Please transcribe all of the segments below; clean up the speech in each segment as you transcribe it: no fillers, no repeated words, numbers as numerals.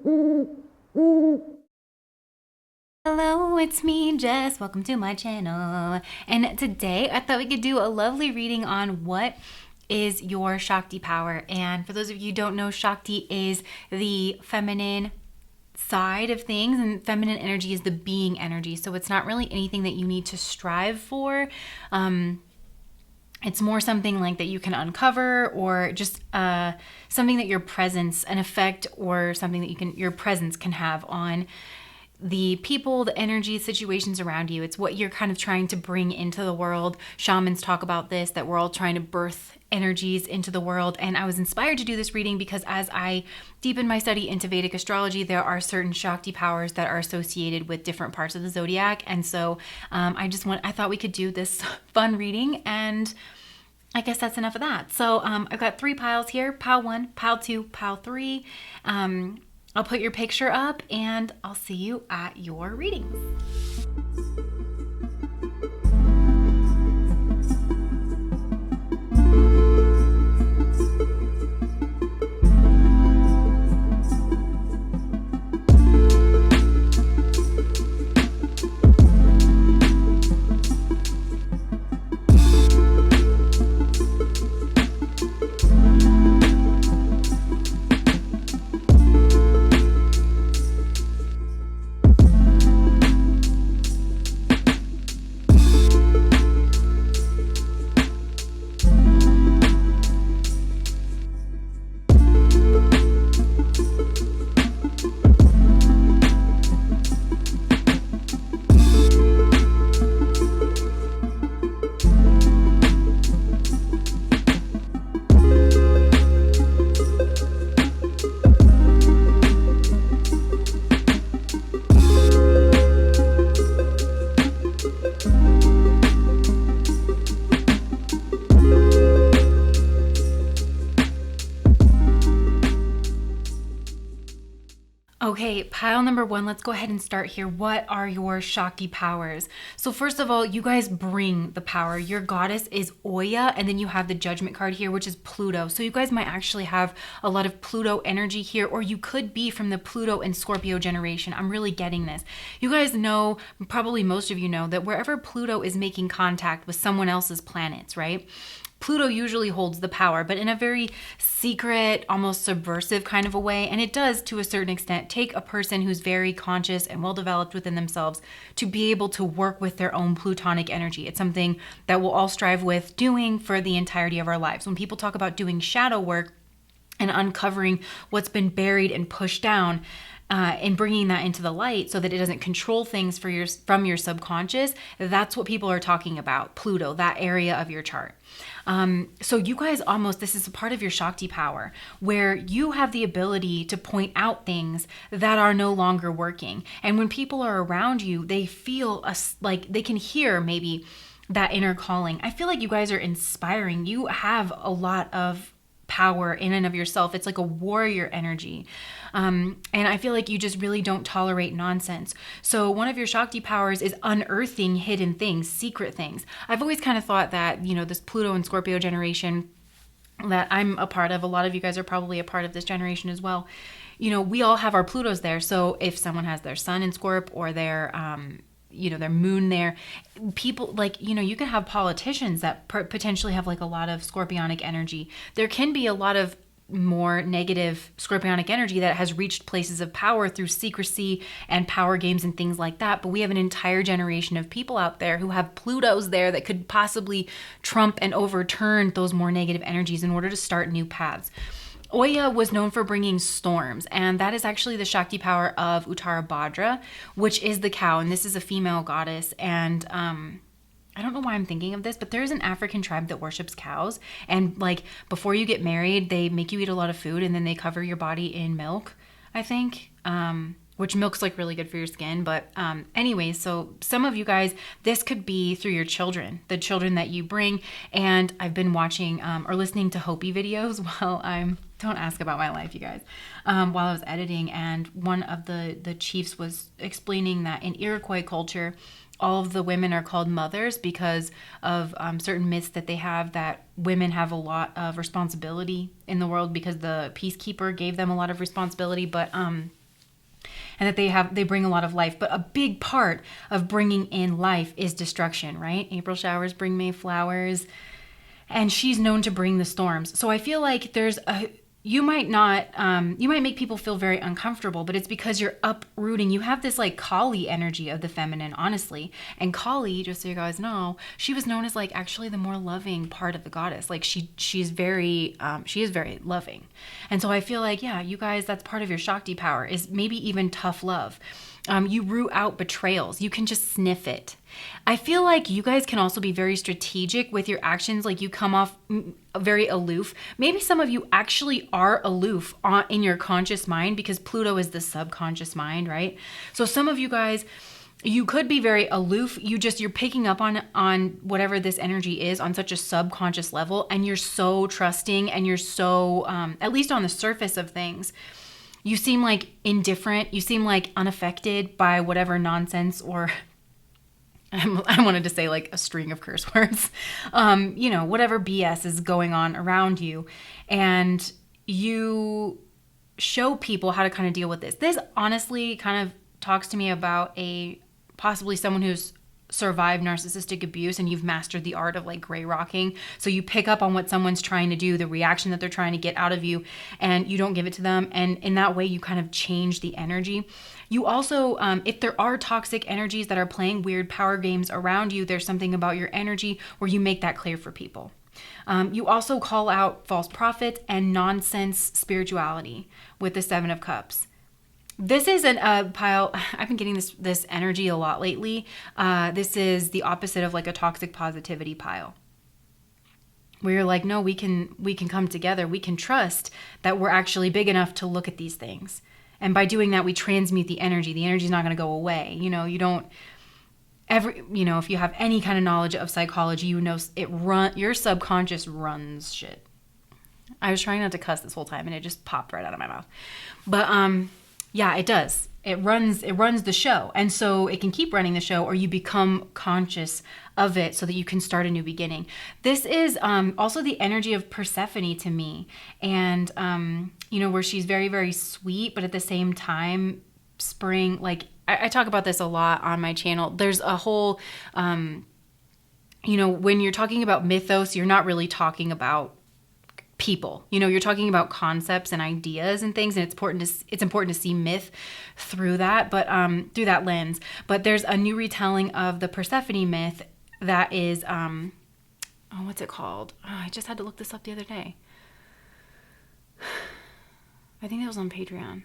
Hello, it's me, Jess. Welcome to my channel. And today I thought we could do a lovely reading on what is your Shakti power. And for those of you who don't know, Shakti is the feminine side of things, and feminine energy is the being energy. So it's not really anything that you need to strive for. It's more something like that you can uncover, or just something that your presence, an effect, or something that your presence can have on the people, the energy, situations around you. It's what you're kind of trying to bring into the world. Shamans talk about this, that we're all trying to birth energies into the world. And I was inspired to do this reading because as I deepen my study into Vedic astrology, there are certain Shakti powers that are associated with different parts of the zodiac. And so I thought we could do this fun reading, and I guess that's enough of that. So I've got 3 piles here: pile 1, pile 2, pile 3. I'll put your picture up and I'll see you at your readings. Okay, pile number 1, let's go ahead and start here. What are your Shakti powers? So first of all, you guys bring the power. Your goddess is Oya, and then you have the Judgment card here, which is Pluto. So you guys might actually have a lot of Pluto energy here, or you could be from the Pluto and Scorpio generation. I'm really getting this. You guys know, probably most of you know, that wherever Pluto is making contact with someone else's planets, right? Pluto usually holds the power, but in a very secret, almost subversive kind of a way. And it does, to a certain extent, take a person who's very conscious and well-developed within themselves to be able to work with their own plutonic energy. It's something that we'll all strive with doing for the entirety of our lives. When people talk about doing shadow work and uncovering what's been buried and pushed down, and bringing that into the light so that it doesn't control things from your subconscious, that's what people are talking about, Pluto, that area of your chart. So you guys this is a part of your Shakti power, where you have the ability to point out things that are no longer working. And when people are around you, they feel like they can hear maybe that inner calling. I feel like you guys are inspiring. You have a lot of power in and of yourself. It's like a warrior energy. And I feel like you just really don't tolerate nonsense. So one of your Shakti powers is unearthing hidden things, secret things. I've always kind of thought that, this Pluto and Scorpio generation that I'm a part of, a lot of you guys are probably a part of this generation as well. We all have our Plutos there. So if someone has their sun in Scorp, or their moon there, people you can have politicians that potentially have like a lot of scorpionic energy. There can be a lot of more negative scorpionic energy that has reached places of power through secrecy and power games and things like that. But we have an entire generation of people out there who have Plutos there that could possibly trump and overturn those more negative energies in order to start new paths. Oya was known for bringing storms, and that is actually the Shakti power of Uttara Bhadra, which is the cow, and this is a female goddess. And I don't know why I'm thinking of this, but there's an African tribe that worships cows, and like before you get married, they make you eat a lot of food, and then they cover your body in milk, I think. Which milk's like really good for your skin. But anyways, so some of you guys, this could be through your children, the children that you bring. And I've been watching or listening to Hopi videos while don't ask about my life, you guys, while I was editing. And one of the chiefs was explaining that in Iroquois culture, all of the women are called mothers because of certain myths that they have, that women have a lot of responsibility in the world because the peacekeeper gave them a lot of responsibility. But and that they bring a lot of life. But a big part of bringing in life is destruction, right? April showers bring May flowers, and she's known to bring the storms. So I feel like you might make people feel very uncomfortable, but it's because you're uprooting. You have this like Kali energy of the feminine, honestly. And Kali, just so you guys know, she was known as like actually the more loving part of the goddess. Like she is very loving. And so I feel like, yeah, you guys, that's part of your Shakti power, is maybe even tough love. You root out betrayals. You can just sniff it. I feel like you guys can also be very strategic with your actions. Like you come off very aloof. Maybe some of you actually are aloof in your conscious mind, because Pluto is the subconscious mind, right? So some of you guys, you could be very aloof. You're picking up on whatever this energy is on such a subconscious level, and you're so trusting, and you're so, at least on the surface of things, you seem like indifferent. You seem like unaffected by whatever nonsense, or I wanted to say like a string of curse words, whatever BS is going on around you. And you show people how to kind of deal with this. This honestly kind of talks to me about possibly someone who's survived narcissistic abuse, and you've mastered the art of like gray rocking. So you pick up on what someone's trying to do, the reaction that they're trying to get out of you, and you don't give it to them. And in that way, you kind of change the energy. You also, if there are toxic energies that are playing weird power games around you, there's something about your energy where you make that clear for people. You also call out false prophets and nonsense spirituality with the Seven of Cups. This is a pile. I've been getting this energy a lot lately. This is the opposite of like a toxic positivity pile, where you're like, no, we can come together. We can trust that we're actually big enough to look at these things. And by doing that, we transmute the energy. The energy is not going to go away. If you have any kind of knowledge of psychology, your subconscious runs shit. I was trying not to cuss this whole time, and it just popped right out of my mouth. But yeah, it does. It runs the show. And so it can keep running the show, or you become conscious of it so that you can start a new beginning. This is also the energy of Persephone to me. And, where she's very, very sweet, but at the same time, spring, like I talk about this a lot on my channel. There's a whole, when you're talking about mythos, you're not really talking about people. You're talking about concepts and ideas and things, and it's important to see myth through that, but through that lens. But there's a new retelling of the Persephone myth that is what's it called? I just had to look this up the other day. I think it was on Patreon.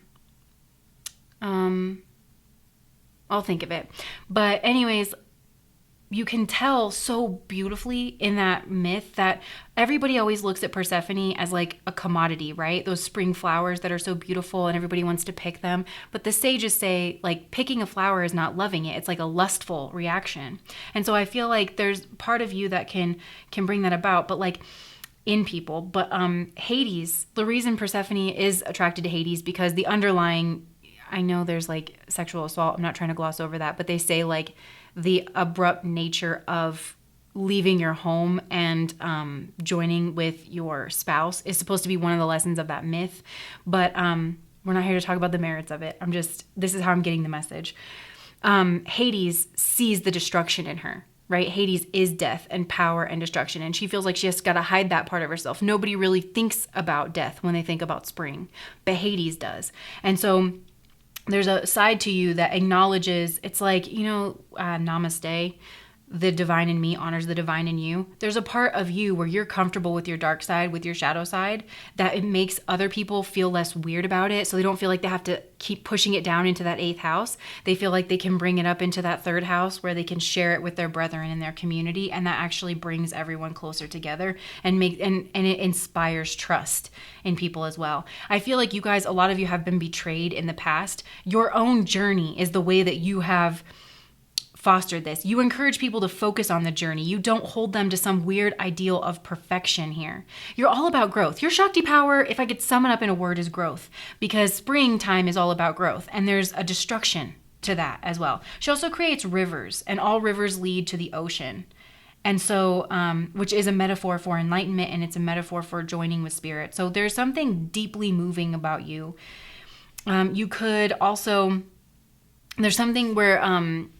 I'll think of it. But anyways, you can tell so beautifully in that myth that everybody always looks at Persephone as like a commodity, right? Those spring flowers that are so beautiful and everybody wants to pick them. But the sages say like picking a flower is not loving it. It's like a lustful reaction. And so I feel like there's part of you that can bring that about, but like in people. But Hades, the reason Persephone is attracted to Hades, because the underlying, I know there's like sexual assault. I'm not trying to gloss over that, but they say like the abrupt nature of leaving your home and joining with your spouse is supposed to be one of the lessons of that myth. But we're not here to talk about the merits of it. This is how I'm getting the message. Hades sees the destruction in her, right? Hades is death and power and destruction. And she feels like she has got to hide that part of herself. Nobody really thinks about death when they think about spring, but Hades does. And so there's a side to you that acknowledges, it's like, namaste, the divine in me honors the divine in you. There's a part of you where you're comfortable with your dark side, with your shadow side, that it makes other people feel less weird about it. So they don't feel like they have to keep pushing it down into that 8th house. They feel like they can bring it up into that 3rd house where they can share it with their brethren in their community. And that actually brings everyone closer together and it inspires trust in people as well. I feel like you guys, a lot of you have been betrayed in the past. Your own journey is the way that you have fostered this. You encourage people to focus on the journey. You don't hold them to some weird ideal of perfection here. You're all about growth. Your Shakti power, if I could sum it up in a word, is growth, because springtime is all about growth, and there's a destruction to that as well. She also creates rivers, and all rivers lead to the ocean. And so, which is a metaphor for enlightenment, and it's a metaphor for joining with spirit. So there's something deeply moving about you. You could also there's something where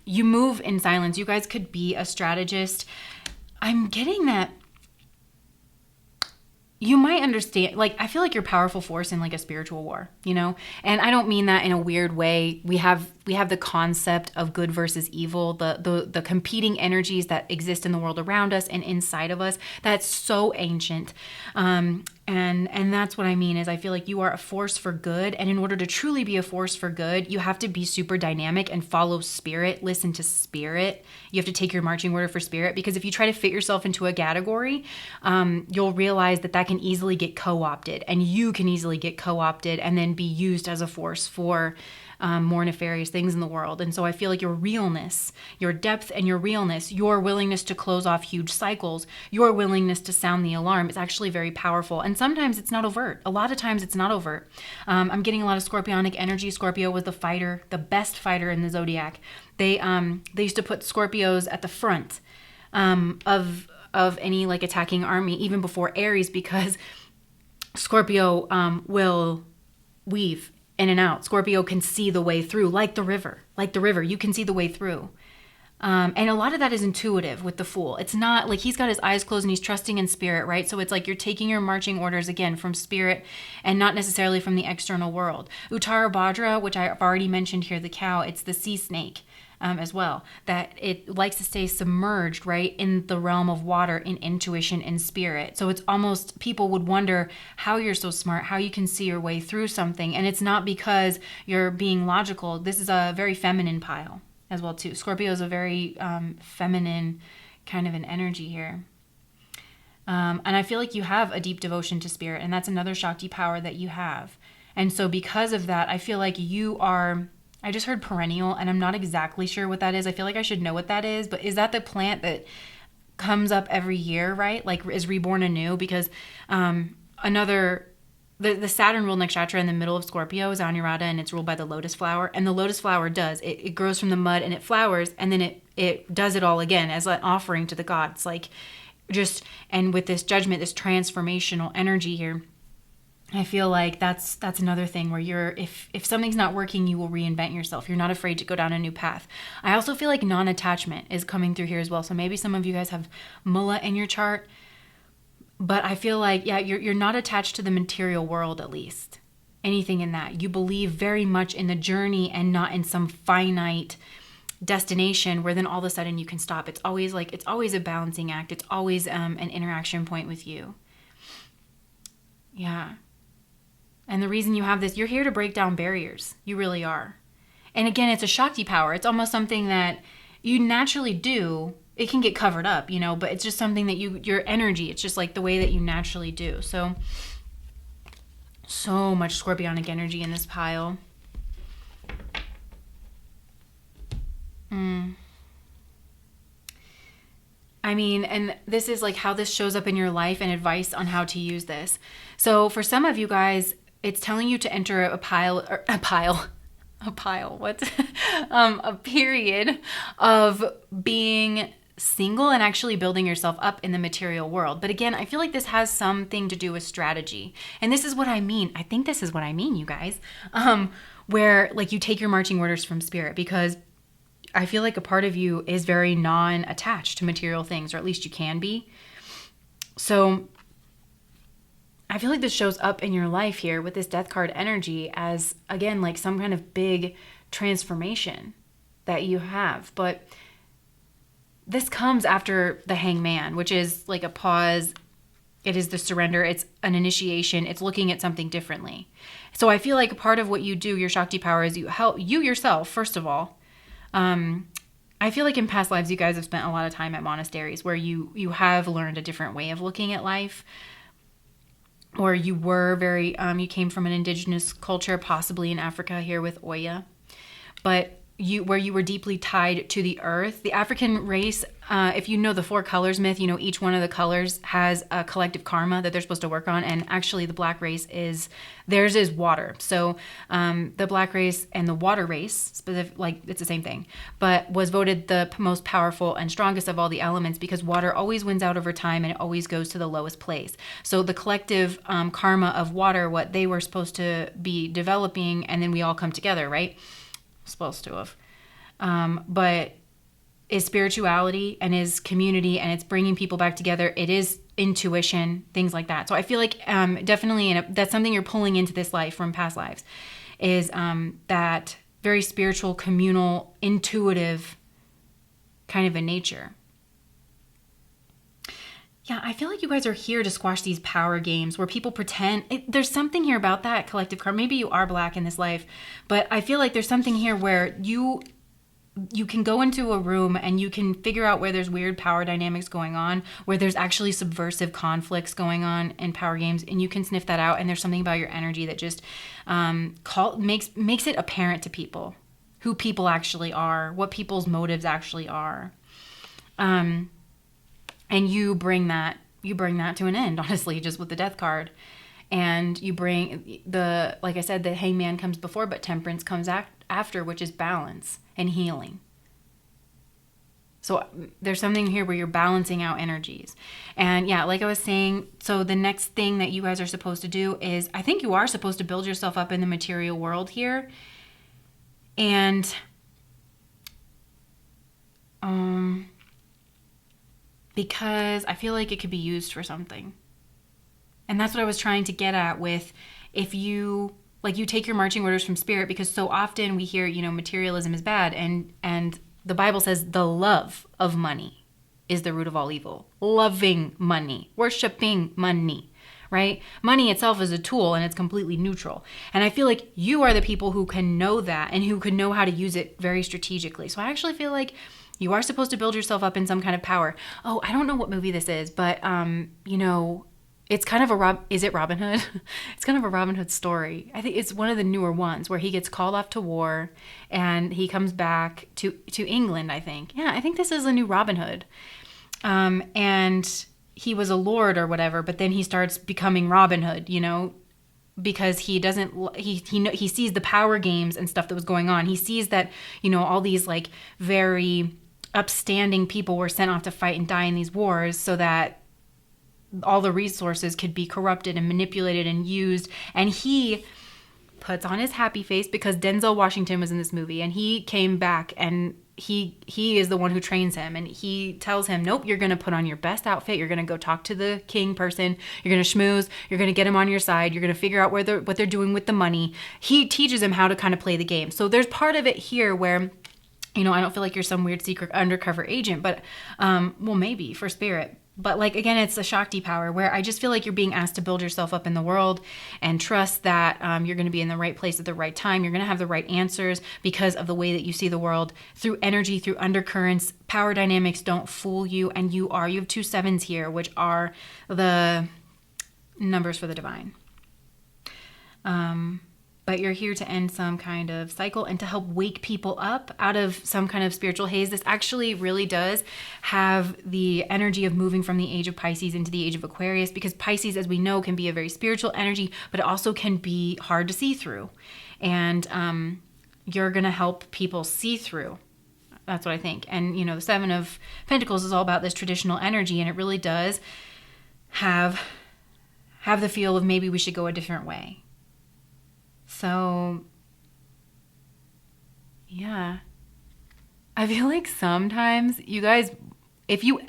you move in silence. You guys could be a strategist. I'm getting that you might understand, like, I feel like you're a powerful force in like a spiritual war, you know? And I don't mean that in a weird way. We have the concept of good versus evil, the competing energies that exist in the world around us and inside of us. That's so ancient. And that's what I mean is I feel like you are a force for good. And in order to truly be a force for good, you have to be super dynamic and follow spirit, listen to spirit. You have to take your marching order for spirit, because if you try to fit yourself into a category, you'll realize that can easily get co-opted, and you can easily get co-opted and then be used as a force for more nefarious things in the world. And so I feel like your realness, your depth and your realness, your willingness to close off huge cycles, your willingness to sound the alarm is actually very powerful. And sometimes it's not overt. A lot of times it's not overt. I'm getting a lot of scorpionic energy. Scorpio was the fighter, the best fighter in the zodiac. They used to put Scorpios at the front of any like attacking army, even before Aries, because Scorpio will weave in and out. Scorpio can see the way through, like the river. You can see the way through. And a lot of that is intuitive with the Fool. It's not like he's got his eyes closed and he's trusting in spirit, right? So it's like you're taking your marching orders again from spirit and not necessarily from the external world. Uttara Bhadra, which I've already mentioned here, the cow, it's the sea snake. As well, that it likes to stay submerged, right, in the realm of water, in intuition and spirit. So it's almost, people would wonder how you're so smart, how you can see your way through something. And it's not because you're being logical. This is a very feminine pile as well, too. Scorpio is a very feminine kind of an energy here. And I feel like you have a deep devotion to spirit, and that's another Shakti power that you have. And so because of that, I feel like you are... I just heard perennial, and I'm not exactly sure what that is. I feel like I should know what that is, but is that the plant that comes up every year, right? Like is reborn anew? Because the Saturn ruled nakshatra in the middle of Scorpio is Anuradha, and it's ruled by the lotus flower. And the lotus flower it grows from the mud and it flowers, and then it does it all again as an offering to the gods. Like and with this judgment, this transformational energy here, I feel like that's another thing where if something's not working, you will reinvent yourself. You're not afraid to go down a new path. I also feel like non-attachment is coming through here as well. So maybe some of you guys have Mula in your chart, but I feel like, yeah, you're not attached to the material world, at least. Anything in that. You believe very much in the journey and not in some finite destination where then all of a sudden you can stop. It's always a balancing act. It's always an interaction point with you. Yeah. And the reason you have this, you're here to break down barriers. You really are. And again, it's a Shakti power. It's almost something that you naturally do. It can get covered up, you know, but it's just something that your energy, it's just like the way that you naturally do. So much scorpionic energy in this pile. I mean, and this is like how this shows up in your life and advice on how to use this. So for some of you guys, it's telling you to enter a period of being single and actually building yourself up in the material world. But again, I feel like this has something to do with strategy. And this is what I mean. I think this is what I mean, you guys. Where like you take your marching orders from spirit, because I feel like a part of you is very non-attached to material things, or at least you can be. So I feel like this shows up in your life here with this death card energy as, again, like some kind of big transformation that you have. But this comes after the Hangman, which is like a pause. It is the surrender. It's an initiation. It's looking at something differently. So I feel like a part of what you do, your Shakti power, is you help you yourself, first of all. I feel like in past lives, you guys have spent a lot of time at monasteries where you have learned a different way of looking at life. Or you were very, you came from an indigenous culture, possibly in Africa here with Oya. But where you were deeply tied to the earth. The African race, if you know the 4 colors myth, you know each one of the colors has a collective karma that they're supposed to work on. And actually the black race theirs is water. So the black race and the water race, like it's the same thing, but was voted the most powerful and strongest of all the elements because water always wins out over time and it always goes to the lowest place. So the collective karma of water, what they were supposed to be developing, and then we all come together, right? Supposed to have. but is spirituality and is community, and it's bringing people back together. It is intuition, things like that. So I feel like definitely, and that's something you're pulling into this life from past lives, is that very spiritual, communal, intuitive kind of a nature. Yeah, I feel like you guys are here to squash these power games where people pretend. There's something here about that collective card. Maybe you are Black in this life, but I feel like there's something here where you can go into a room and you can figure out where there's weird power dynamics going on, where there's actually subversive conflicts going on in power games, and you can sniff that out. And there's something about your energy that just makes it apparent to people who people actually are, what people's motives actually are. And you bring that to an end, honestly, just with the Death card. And you bring like I said, the Hangman comes before, but Temperance comes after, which is balance and healing. So there's something here where you're balancing out energies. And yeah, like I was saying, so the next thing that you guys are supposed to do is, I think you are supposed to build yourself up in the material world here. And because I feel like it could be used for something. And that's what I was trying to get at with, if you take your marching orders from spirit, because so often we hear, materialism is bad, and the Bible says the love of money is the root of all evil. Loving money, worshiping money, right? Money itself is a tool and it's completely neutral. And I feel like you are the people who can know that and who can know how to use it very strategically. So I actually feel like you are supposed to build yourself up in some kind of power. Oh, I don't know what movie this is, but it's kind of is it Robin Hood? It's kind of a Robin Hood story. I think it's one of the newer ones where he gets called off to war and he comes back to England, I think. Yeah, I think this is a new Robin Hood. And he was a lord or whatever, but then he starts becoming Robin Hood, because he sees the power games and stuff that was going on. He sees that, all these like very upstanding people were sent off to fight and die in these wars so that all the resources could be corrupted and manipulated and used. And he puts on his happy face because Denzel Washington was in this movie, and he came back, and he is the one who trains him, and he tells him, nope, you're going to put on your best outfit. You're going to go talk to the king person. You're going to schmooze. You're going to get him on your side. You're going to figure out what they're doing with the money. He teaches him how to kind of play the game. So there's part of it here where, I don't feel like you're some weird secret undercover agent, but, well, maybe for spirit. But like, again, it's a Shakti power where I just feel like you're being asked to build yourself up in the world and trust that you're going to be in the right place at the right time. You're going to have the right answers because of the way that you see the world through energy, through undercurrents. Power dynamics don't fool you. And you have 2 7s here, which are the numbers for the divine. But you're here to end some kind of cycle and to help wake people up out of some kind of spiritual haze. This actually really does have the energy of moving from the age of Pisces into the age of Aquarius, because Pisces, as we know, can be a very spiritual energy, but it also can be hard to see through. And you're going to help people see through. That's what I think. And, the 7 of Pentacles is all about this traditional energy, and it really does have the feel of maybe we should go a different way. So, yeah, I feel like sometimes you guys, if you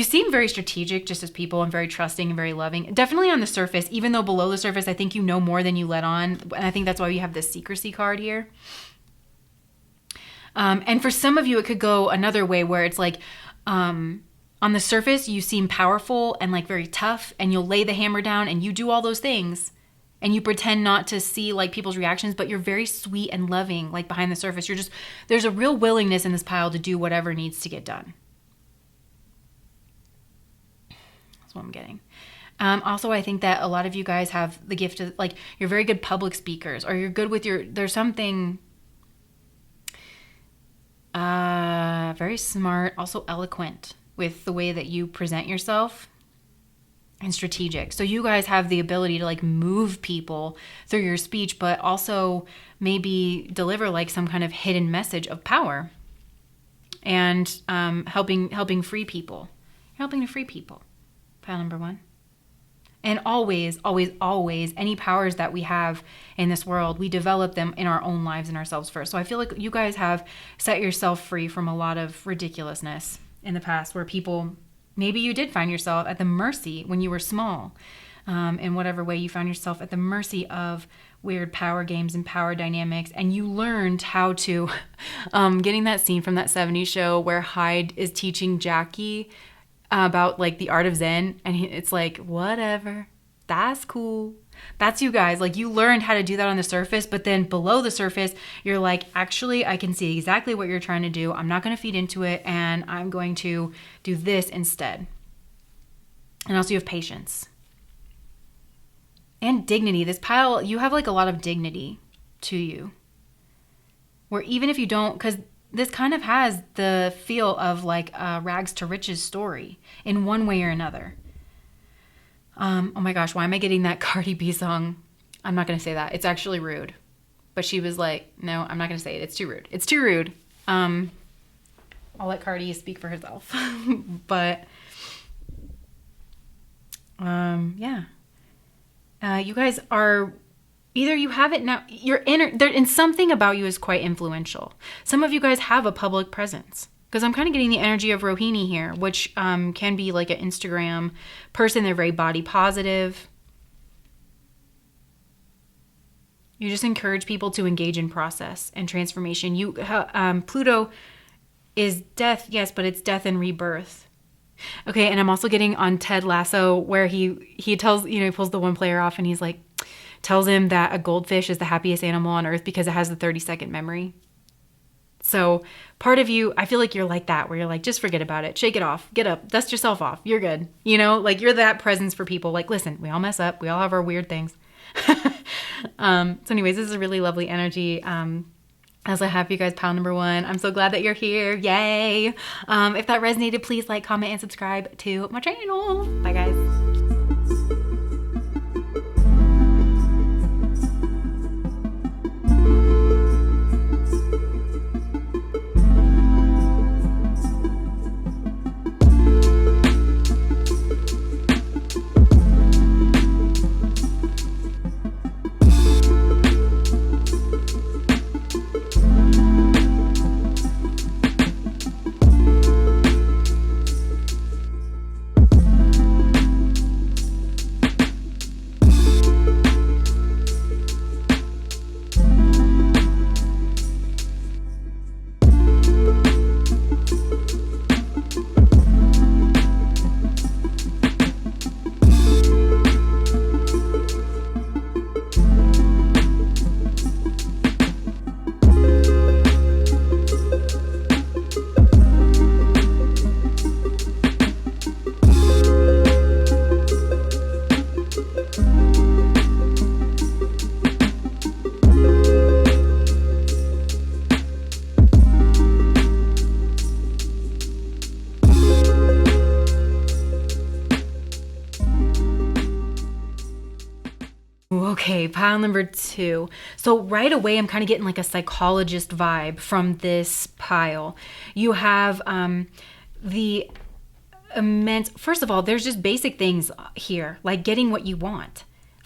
seem very strategic just as people and very trusting and very loving, definitely on the surface, even though below the surface, I think you know more than you let on. And I think that's why we have this secrecy card here. And for some of you, it could go another way where it's like, on the surface, you seem powerful and like very tough, and you'll lay the hammer down and you do all those things. And you pretend not to see like people's reactions, but you're very sweet and loving, like behind the surface. There's a real willingness in this pile to do whatever needs to get done. That's what I'm getting. Also, I think that a lot of you guys have the gift of, like, you're very good public speakers, or you're good with there's something very smart, also eloquent with the way that you present yourself. And strategic. So you guys have the ability to like move people through your speech, but also maybe deliver like some kind of hidden message of power and helping free people. You're helping to free people. Pile number 1. And always, always, always, any powers that we have in this world, we develop them in our own lives and ourselves first. So I feel like you guys have set yourself free from a lot of ridiculousness in the past where people, maybe you did find yourself at the mercy when you were small. In whatever way you found yourself at the mercy of weird power games and power dynamics, and you learned how to, getting that scene from that 70s show where Hyde is teaching Jackie about like the art of Zen, and it's like, whatever, that's cool. That's you guys. Like, you learned how to do that on the surface, but then below the surface, you're like, actually, I can see exactly what you're trying to do. I'm not going to feed into it, and I'm going to do this instead. And also you have patience. And dignity. This pile, you have like a lot of dignity to you. Where even if you don't, because this kind of has the feel of like a rags to riches story in one way or another. Oh my gosh, why am I getting that Cardi B song? I'm not going to say that. It's actually rude. But she was like, no, I'm not going to say it. It's too rude. It's too rude. I'll let Cardi speak for herself. But yeah. You guys are, either you have it now, you're there, and something about you is quite influential. Some of you guys have a public presence, because I'm kind of getting the energy of Rohini here, which can be like an Instagram person. They're very body positive. You just encourage people to engage in process and transformation. Pluto is death, yes, but it's death and rebirth. Okay, and I'm also getting on Ted Lasso where he tells, he pulls the one player off and he's like, tells him that a goldfish is the happiest animal on earth because it has the 30-second memory. So part of you, I feel like you're like that, where you're like, just forget about it, shake it off, get up, dust yourself off, you're good. Like you're that presence for people. Like, listen, we all mess up, we all have our weird things. So anyways, this is a really lovely energy. As I have you guys pile number 1. I'm so glad that you're here. Yay. If that resonated, please like, comment, and subscribe to my channel. Bye, guys. Okay, pile number 2. So right away, I'm kind of getting like a psychologist vibe from this pile. You have the immense, first of all, there's just basic things here, like getting what you want,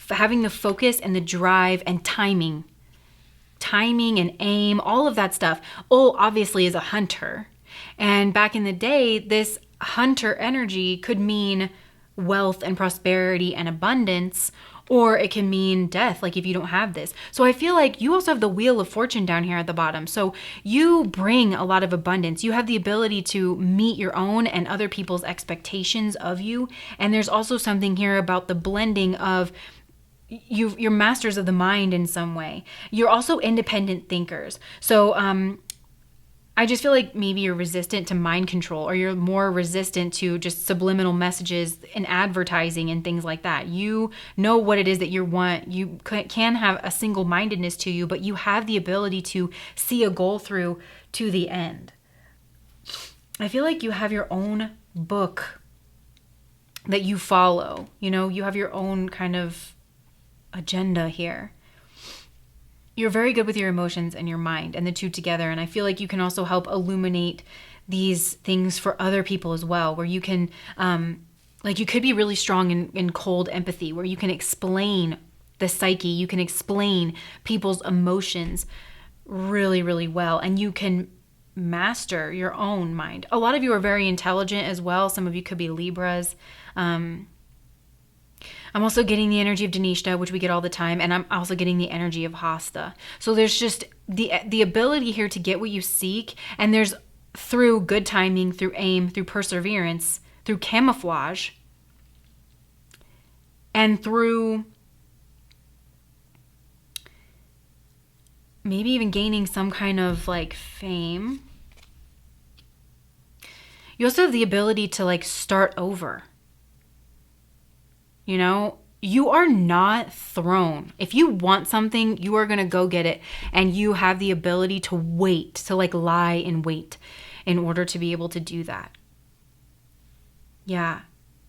having the focus and the drive and timing and aim, all of that stuff. Obviously is a hunter. And back in the day, this hunter energy could mean wealth and prosperity and abundance, or it can mean death, like if you don't have this. So I feel like you also have the Wheel of Fortune down here at the bottom. So you bring a lot of abundance. You have the ability to meet your own and other people's expectations of you. And there's also something here about the blending of you're masters of the mind in some way. You're also independent thinkers. So I just feel like maybe you're resistant to mind control, or you're more resistant to just subliminal messages and advertising and things like that. You know what it is that you want. You can have a single-mindedness to you, but you have the ability to see a goal through to the end. I feel like you have your own book that you follow. You have your own kind of agenda here. You're very good with your emotions and your mind and the two together. And I feel like you can also help illuminate these things for other people as well, where you can Like you could be really strong in cold empathy, where you can explain the psyche, you can explain people's emotions really, really well, and you can master your own mind. A lot of you are very intelligent as well. Some of you could be Libras. I'm also getting the energy of Dhanishta, which we get all the time, and I'm also getting the energy of Hasta. So there's just the ability here to get what you seek, and there's through good timing, through aim, through perseverance, through camouflage, and through maybe even gaining some kind of like fame. You also have the ability to like start over. You know, you are not thrown. If you want something, you are going to go get it. And you have the ability to wait, to like lie in wait in order to be able to do that. Yeah.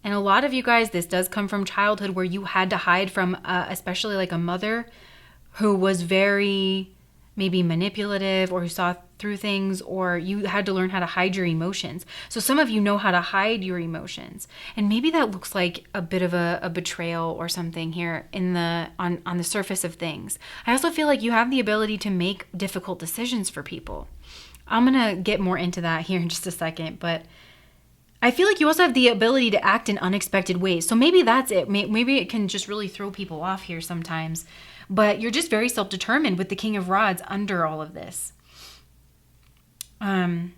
And a lot of you guys, this does come from childhood where you had to hide from, especially like a mother who was very maybe manipulative or who saw through things, or you had to learn how to hide your emotions. So some of you know how to hide your emotions. And maybe that looks like a bit of a betrayal or something here on the surface of things. I also feel like you have the ability to make difficult decisions for people. I'm going to get more into that here in just a second, but I feel like you also have the ability to act in unexpected ways. So maybe that's it. Maybe it can just really throw people off here sometimes. But you're just very self-determined with the King of Rods under all of this. Yeah,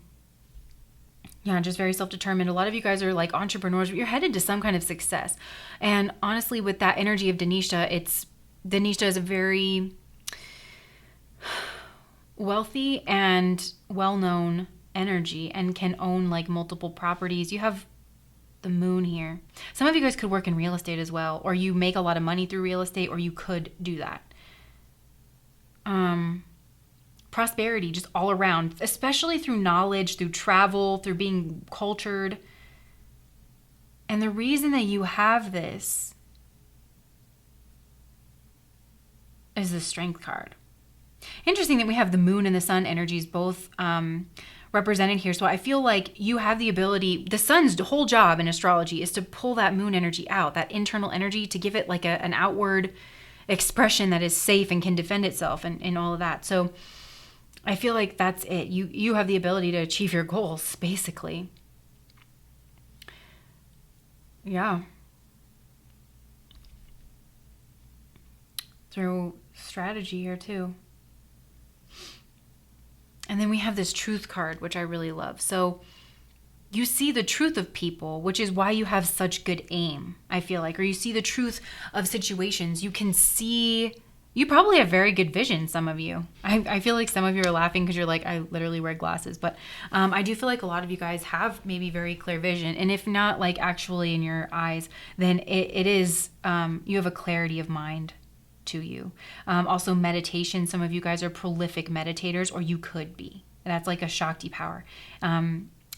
just very self-determined. A lot of you guys are like entrepreneurs, but you're headed to some kind of success. And honestly, with that energy of Dhanishta, Dhanishta is a very wealthy and well-known energy and can own like multiple properties. You have the moon here. Some of you guys could work in real estate as well, or you make a lot of money through real estate, or you could do that. Prosperity just all around, especially through knowledge, through travel, through being cultured. And the reason that you have this is the Strength card. Interesting that we have the moon and the sun energies both represented here. So I feel like you have the ability, the sun's whole job in astrology is to pull that moon energy out, that internal energy, to give it like an outward expression that is safe and can defend itself and all of that. So I feel like that's it. You have the ability to achieve your goals, basically. Yeah. Through strategy here too. And then we have this truth card, which I really love. So you see the truth of people, which is why you have such good aim, I feel like. Or you see the truth of situations. You can see, you probably have very good vision, some of you. I feel like some of you are laughing because you're like, I literally wear glasses. But I do feel like a lot of you guys have maybe very clear vision. And if not like actually in your eyes, then it is, you have a clarity of mind to you. Also meditation. Some of you guys are prolific meditators, or you could be. That's like a Shakti power.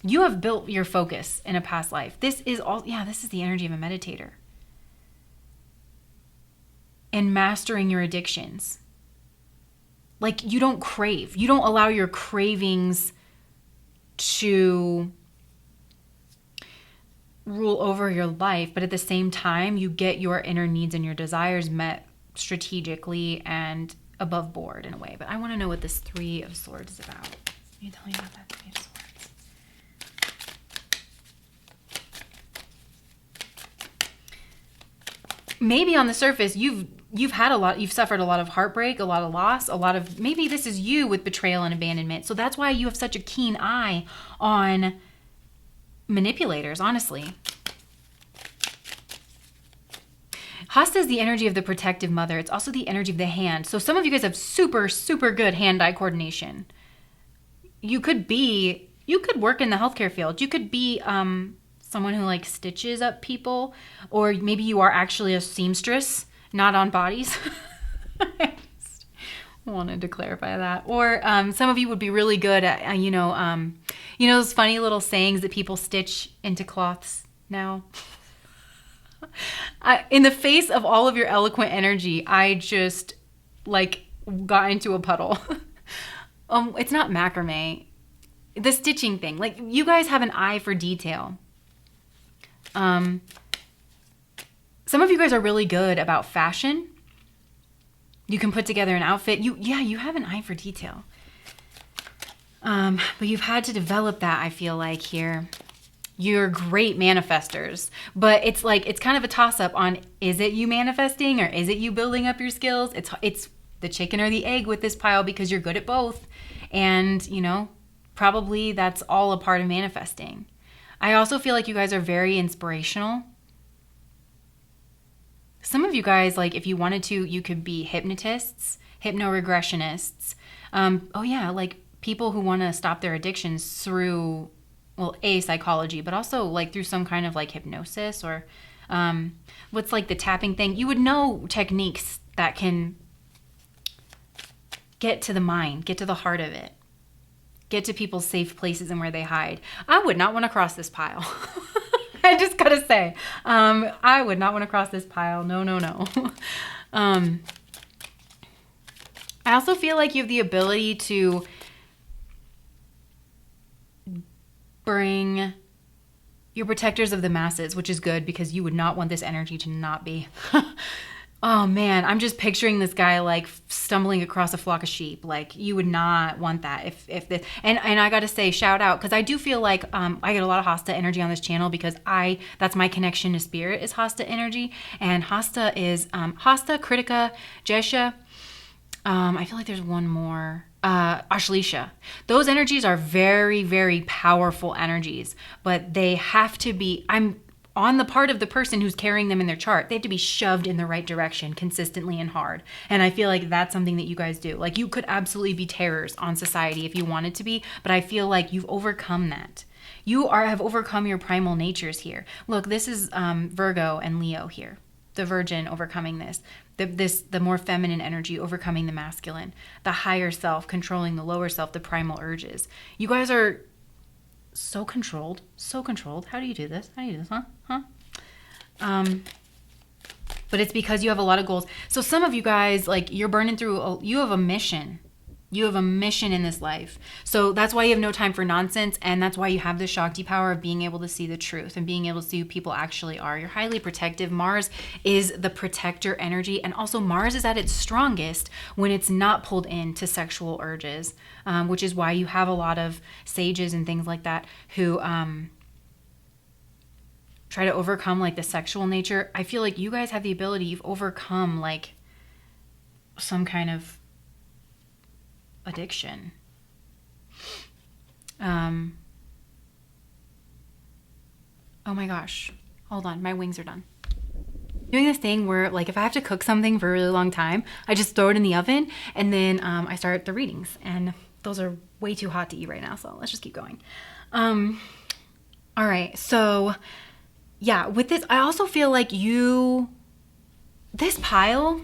You have built your focus in a past life. This is the energy of a meditator. And mastering your addictions. Like you don't crave. You don't allow your cravings to rule over your life, but at the same time, you get your inner needs and your desires met strategically and above board in a way. But I want to know what this Three of Swords is about. Let me tell you about that Three of Swords. Maybe on the surface, you've suffered a lot of heartbreak, a lot of loss, maybe this is you with betrayal and abandonment. So that's why you have such a keen eye on manipulators, honestly. Hasta is the energy of the protective mother. It's also the energy of the hand. So some of you guys have super, super good hand-eye coordination. You could work in the healthcare field. You could be someone who like stitches up people, or maybe you are actually a seamstress, not on bodies. I just wanted to clarify that. Or some of you would be really good at, those funny little sayings that people stitch into cloths now. In the face of all of your eloquent energy, I just like got into a puddle. It's not macrame, the stitching thing. Like you guys have an eye for detail. Some of you guys are really good about fashion. You can put together an outfit. You have an eye for detail. But you've had to develop that, I feel like, here. You're great manifestors, but it's like, it's kind of a toss up on, is it you manifesting or is it you building up your skills? It's the chicken or the egg with this pile, because you're good at both. And, you know, probably that's all a part of manifesting. I also feel like you guys are very inspirational. Some of you guys, like, if you wanted to, you could be hypnotists, hypno-regressionists. Like people who want to stop their addictions through, well, psychology, but also like through some kind of like hypnosis or what's like the tapping thing. You would know techniques that can get to the mind, get to the heart of it, get to people's safe places and where they hide. I would not want to cross this pile. I just gotta say, I would not want to cross this pile. No. I also feel like you have the ability to bring your protectors of the masses, which is good because you would not want this energy to not be. Oh man, I'm just picturing this guy like stumbling across a flock of sheep. Like, you would not want that if this, and I gotta say, shout out, because I do feel like I get a lot of Hasta energy on this channel, because that's my connection to spirit, is Hasta energy. And Hasta is Hasta, Kritika, Jesha. I feel like there's one more. Ashleisha. Those energies are very, very powerful energies, but they have to be, I'm on the part of the person who's carrying them in their chart. They have to be shoved in the right direction consistently and hard. And I feel like that's something that you guys do. Like, you could absolutely be terrors on society if you wanted to be, but I feel like you've overcome that. You have overcome your primal natures here. Look, this is Virgo and Leo here. The Virgin overcoming this. The more feminine energy overcoming the masculine. The higher self controlling the lower self, the primal urges. You guys are so controlled. So controlled. How do you do this? Huh? But it's because you have a lot of goals. So some of you guys, like, you're burning through, you have a mission. You have a mission in this life. So that's why you have no time for nonsense. And that's why you have the Shakti power of being able to see the truth and being able to see who people actually are. You're highly protective. Mars is the protector energy. And also Mars is at its strongest when it's not pulled into sexual urges, which is why you have a lot of sages and things like that who try to overcome like the sexual nature. I feel like you guys have the ability, you've overcome like some kind of addiction. Oh my gosh. Hold on. My wings are done. Doing this thing where, like, if I have to cook something for a really long time, I just throw it in the oven and then I start the readings. And those are way too hot to eat right now. So let's just keep going. All right. So yeah, with this, I also feel like this pile,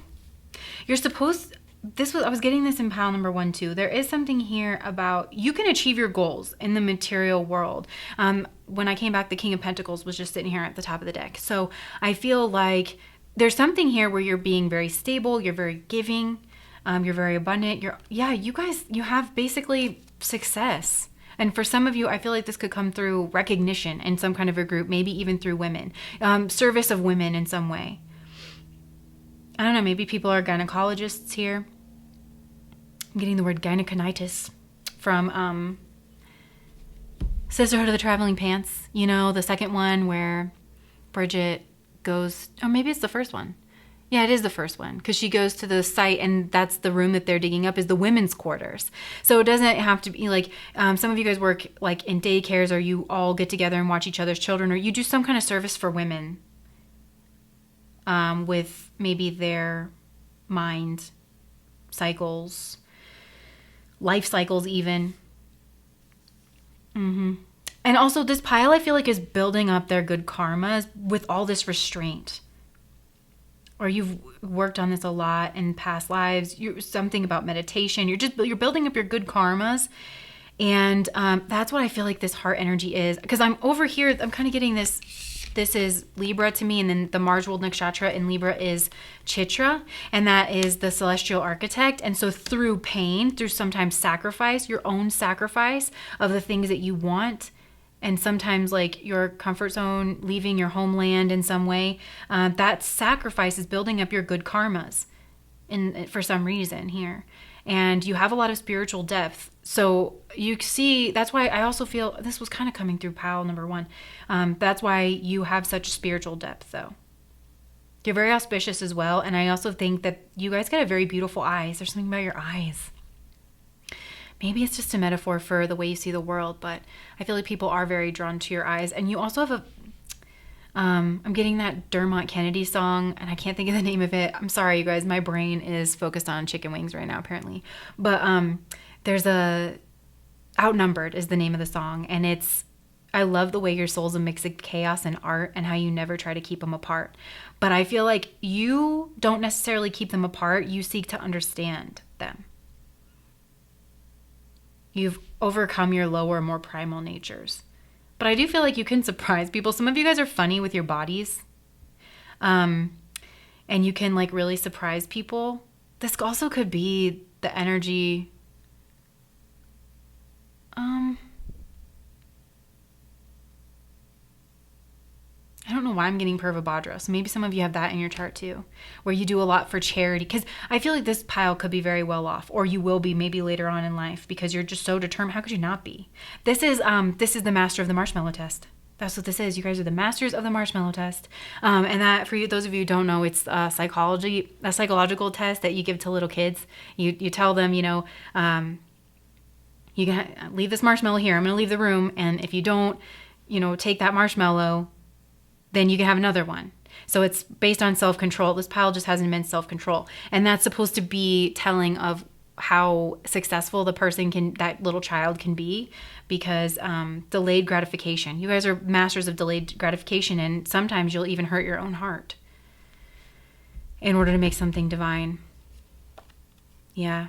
you're supposed, I was getting this in pile number 1 too. There is something here about you can achieve your goals in the material world. When I came back, the King of Pentacles was just sitting here at the top of the deck. So I feel like there's something here where you're being very stable, you're very giving, you're very abundant. You guys, you have basically success. And for some of you, I feel like this could come through recognition in some kind of a group, maybe even through women, service of women in some way. I don't know, maybe people are gynecologists here. I'm getting the word gyneconitis from Sisterhood of the Traveling Pants. You know, the second one where Bridget goes, oh, maybe it's the first one. Yeah, it is the first one, because she goes to the site and that's the room that they're digging up is the women's quarters. So it doesn't have to be like, some of you guys work like in daycares, or you all get together and watch each other's children, or you do some kind of service for women with maybe their mind cycles, life cycles even. And also this pile, I feel like, is building up their good karma with all this restraint. Or you've worked on this a lot in past lives. Something about meditation. You're building up your good karmas. And that's what I feel like this heart energy is. Because I'm over here, I'm kind of getting this. This is Libra to me, and then the Mars ruled nakshatra in Libra is Chitra, and that is the celestial architect. And so through pain, through sometimes sacrifice, your own sacrifice of the things that you want and sometimes like your comfort zone, leaving your homeland in some way, that sacrifice is building up your good karmas for some reason here. And you have a lot of spiritual depth. So you see, that's why I also feel this was kind of coming through pile number 1. That's why you have such spiritual depth though. You're very auspicious as well. And I also think that you guys got a very beautiful eyes. There's something about your eyes. Maybe it's just a metaphor for the way you see the world, but I feel like people are very drawn to your eyes. And you also have I'm getting that Dermot Kennedy song, and I can't think of the name of it. I'm sorry, you guys. My brain is focused on chicken wings right now, apparently. But there's Outnumbered is the name of the song, and I love the way your soul's a mix of chaos and art and how you never try to keep them apart. But I feel like you don't necessarily keep them apart. You seek to understand them. You've overcome your lower, more primal natures. But I do feel like you can surprise people. Some of you guys are funny with your bodies. And you can like really surprise people. This also could be the energy. I don't know why I'm getting Purvabhadra. So maybe some of you have that in your chart too, where you do a lot for charity. Because I feel like this pile could be very well off, or you will be maybe later on in life because you're just so determined. How could you not be? This is the master of the marshmallow test. That's what this is. You guys are the masters of the marshmallow test. And that, for you, those of you who don't know, it's a psychological test that you give to little kids. You tell them, you can leave this marshmallow here. I'm going to leave the room. And if you don't, take that marshmallow, then you can have another one. So it's based on self-control. This pile just has immense self-control. And that's supposed to be telling of how successful that little child can be, because delayed gratification. You guys are masters of delayed gratification, and sometimes you'll even hurt your own heart in order to make something divine. Yeah.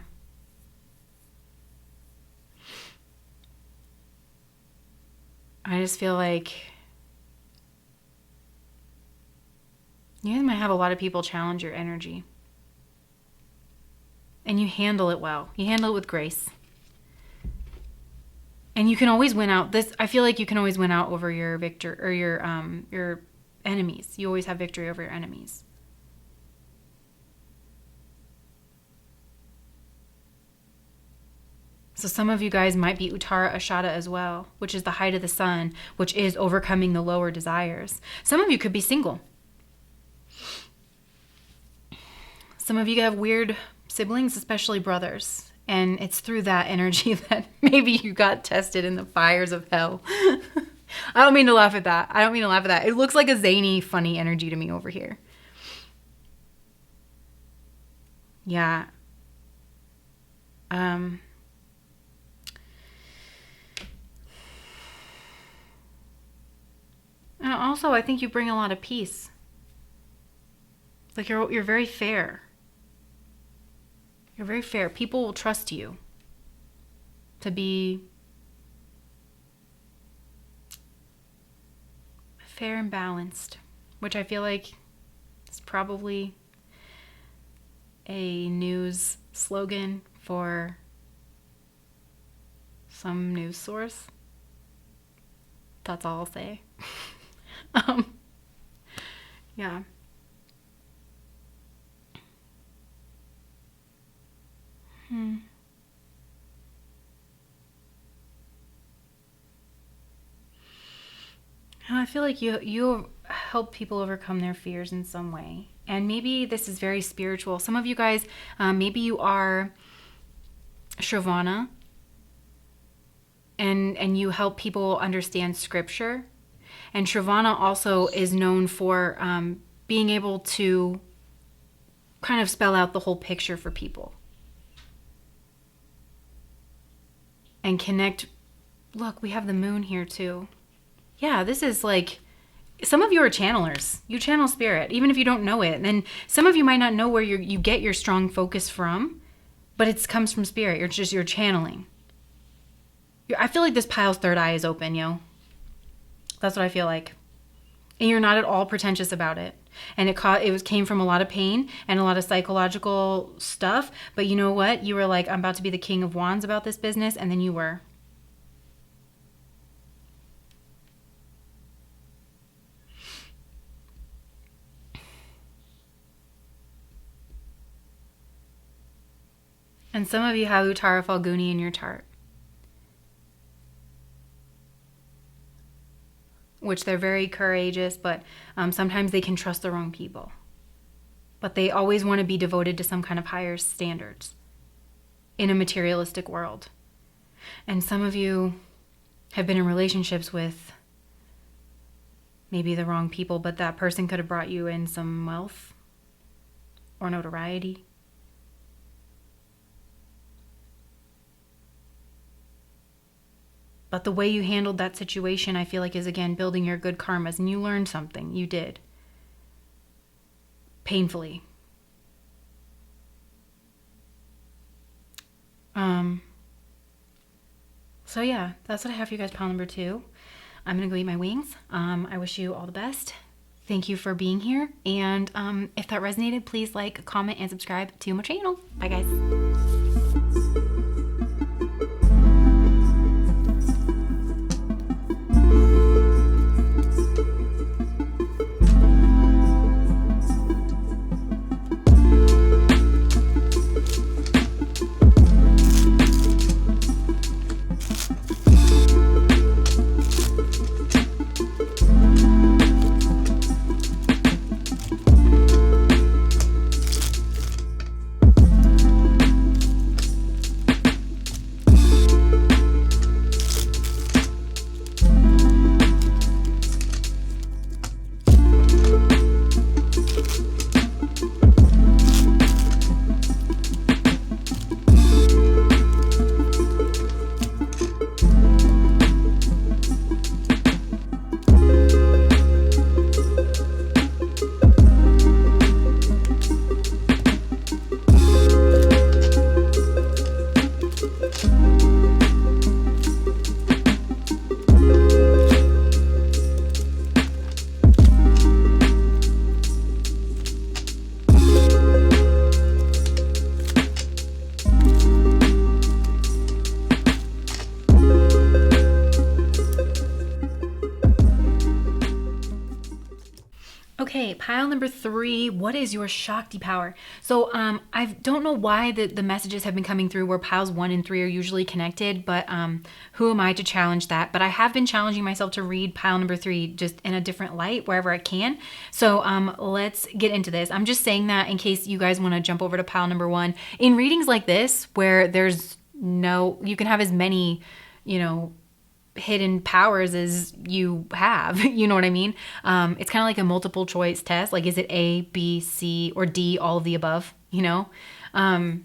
I just feel like you guys might have a lot of people challenge your energy. And you handle it well. You handle it with grace. And you can always win out. I feel like you can always win out over your your enemies. You always have victory over your enemies. So some of you guys might be Uttara Ashada as well, which is the height of the sun, which is overcoming the lower desires. Some of you could be single. Some of you have weird siblings, especially brothers. And it's through that energy that maybe you got tested in the fires of hell. I don't mean to laugh at that. It looks like a zany, funny energy to me over here. Yeah. And also, I think you bring a lot of peace. Like you're very fair. You're very fair. People will trust you to be fair and balanced, which I feel like is probably a news slogan for some news source. That's all I'll say. Yeah. I feel like you help people overcome their fears in some way. And maybe this is very spiritual. Some of you guys, maybe you are Shravana, and you help people understand scripture. And Shravana also is known for being able to kind of spell out the whole picture for people. And connect. Look, we have the moon here too. Yeah, this is like, some of you are channelers. You channel spirit, even if you don't know it. And some of you might not know where you get your strong focus from, but it comes from spirit. You're channeling. I feel like this pile's third eye is open, yo. That's what I feel like. And you're not at all pretentious about it. And it came from a lot of pain and a lot of psychological stuff. But you know what? You were like, I'm about to be the king of wands about this business. And then you were. And some of you have Uttara Falguni in your chart, which they're very courageous, but sometimes they can trust the wrong people. But they always want to be devoted to some kind of higher standards in a materialistic world. And some of you have been in relationships with maybe the wrong people, but that person could have brought you in some wealth or notoriety. But the way you handled that situation, I feel like, is again building your good karmas, and you learned something. You did. Painfully. So yeah, that's what I have for you guys, pile number 2. I'm gonna go eat my wings. I wish you all the best. Thank you for being here. And if that resonated, please like, comment, and subscribe to my channel. Bye guys. Okay, pile number 3, what is your Shakti power? So I don't know why the messages have been coming through where piles 1 and 3 are usually connected, but who am I to challenge that? But I have been challenging myself to read pile number 3 just in a different light wherever I can. So let's get into this. I'm just saying that in case you guys want to jump over to pile number 1. In readings like this, where there's you can have as many, hidden powers as you have, you know what I mean? It's kind of like a multiple choice test. Like, is it A, B, C, or D, all of the above, It's kind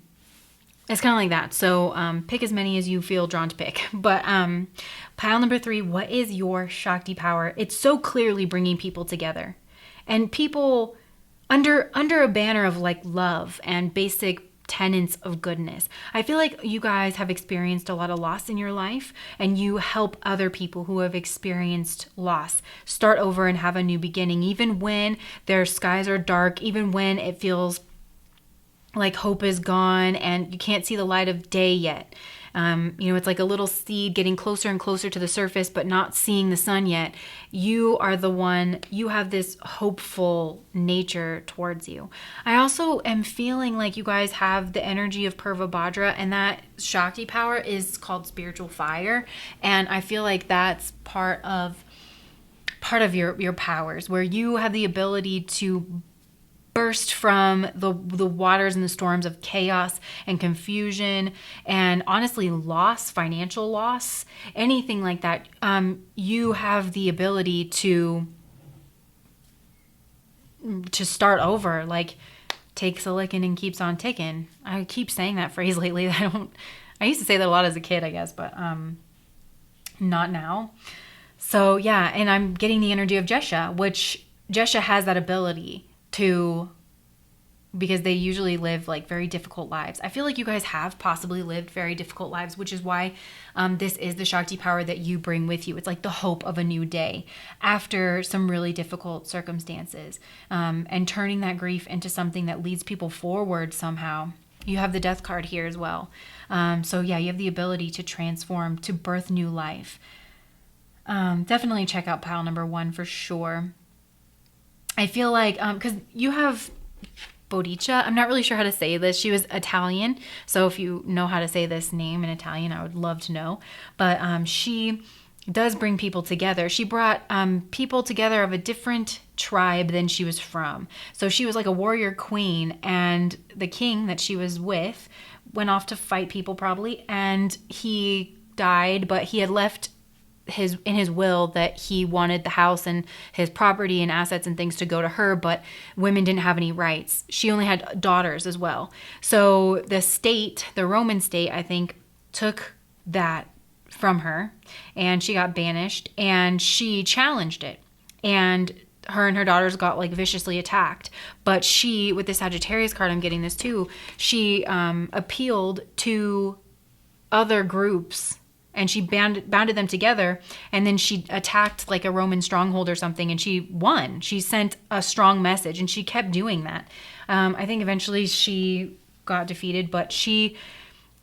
of like that. So pick as many as you feel drawn to pick. But pile number 3, what is your Shakti power? It's so clearly bringing people together. And people under a banner of like love and basic tenets of goodness. I feel like you guys have experienced a lot of loss in your life, and you help other people who have experienced loss start over and have a new beginning, even when their skies are dark, even when it feels like hope is gone and you can't see the light of day yet. It's like a little seed getting closer and closer to the surface, but not seeing the sun yet. You are the one, you have this hopeful nature towards you. I also am feeling like you guys have the energy of Purvabhadra, and that Shakti power is called spiritual fire. And I feel like that's part of your powers, where you have the ability to burst from the waters and the storms of chaos and confusion and honestly loss, financial loss, anything like that. You have the ability to start over, like takes a licking and keeps on ticking. I keep saying that phrase lately. I used to say that a lot as a kid, I guess, but not now. So yeah, and I'm getting the energy of Jesha, which Jesha has that ability because they usually live like very difficult lives. I feel like you guys have possibly lived very difficult lives, which is why this is the Shakti power that you bring with you. It's like the hope of a new day after some really difficult circumstances, and turning that grief into something that leads people forward somehow. You have the death card here as well. So yeah, you have the ability to transform, to birth new life. Definitely check out pile number 1 for sure. I feel like, because you have Bodice. I'm not really sure how to say this. She was Italian. So if you know how to say this name in Italian, I would love to know. But she does bring people together. She brought people together of a different tribe than she was from. So she was like a warrior queen, and the king that she was with went off to fight people probably, and he died, but he had left in his will that he wanted the house and his property and assets and things to go to her, but women didn't have any rights. She only had daughters as well. So the state, the Roman state, I think, took that from her, and she got banished, and she challenged it, and her daughters got like viciously attacked. But she, with the Sagittarius card, I'm getting this too, she appealed to other groups, and she bounded them together, and then she attacked like a Roman stronghold or something, and she won. She sent a strong message, and she kept doing that. I think eventually she got defeated, but she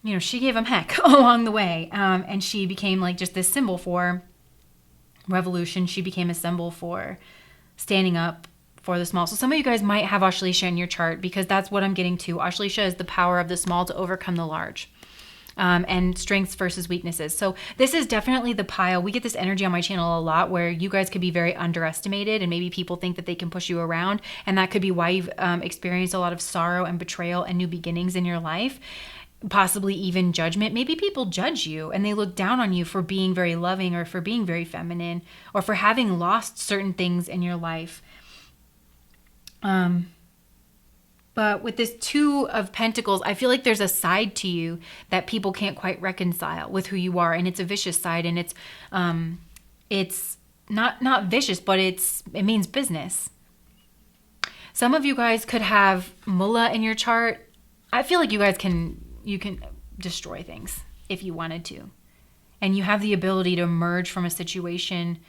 gave them heck along the way, and she became like just this symbol for revolution. She became a symbol for standing up for the small. So some of you guys might have Ashleisha in your chart, because that's what I'm getting to. Ashleisha is the power of the small to overcome the large. And strengths versus weaknesses. So this is definitely the pile. We get this energy on my channel a lot where you guys could be very underestimated, and maybe people think that they can push you around. And that could be why you've experienced a lot of sorrow and betrayal and new beginnings in your life. Possibly even judgment. Maybe people judge you and they look down on you for being very loving, or for being very feminine, or for having lost certain things in your life. But with this Two of Pentacles, I feel like there's a side to you that people can't quite reconcile with who you are, and it's a vicious side, and it's not vicious, but it means business. Some of you guys could have Mullah in your chart. I feel like you guys can destroy things if you wanted to, and you have the ability to emerge from a situation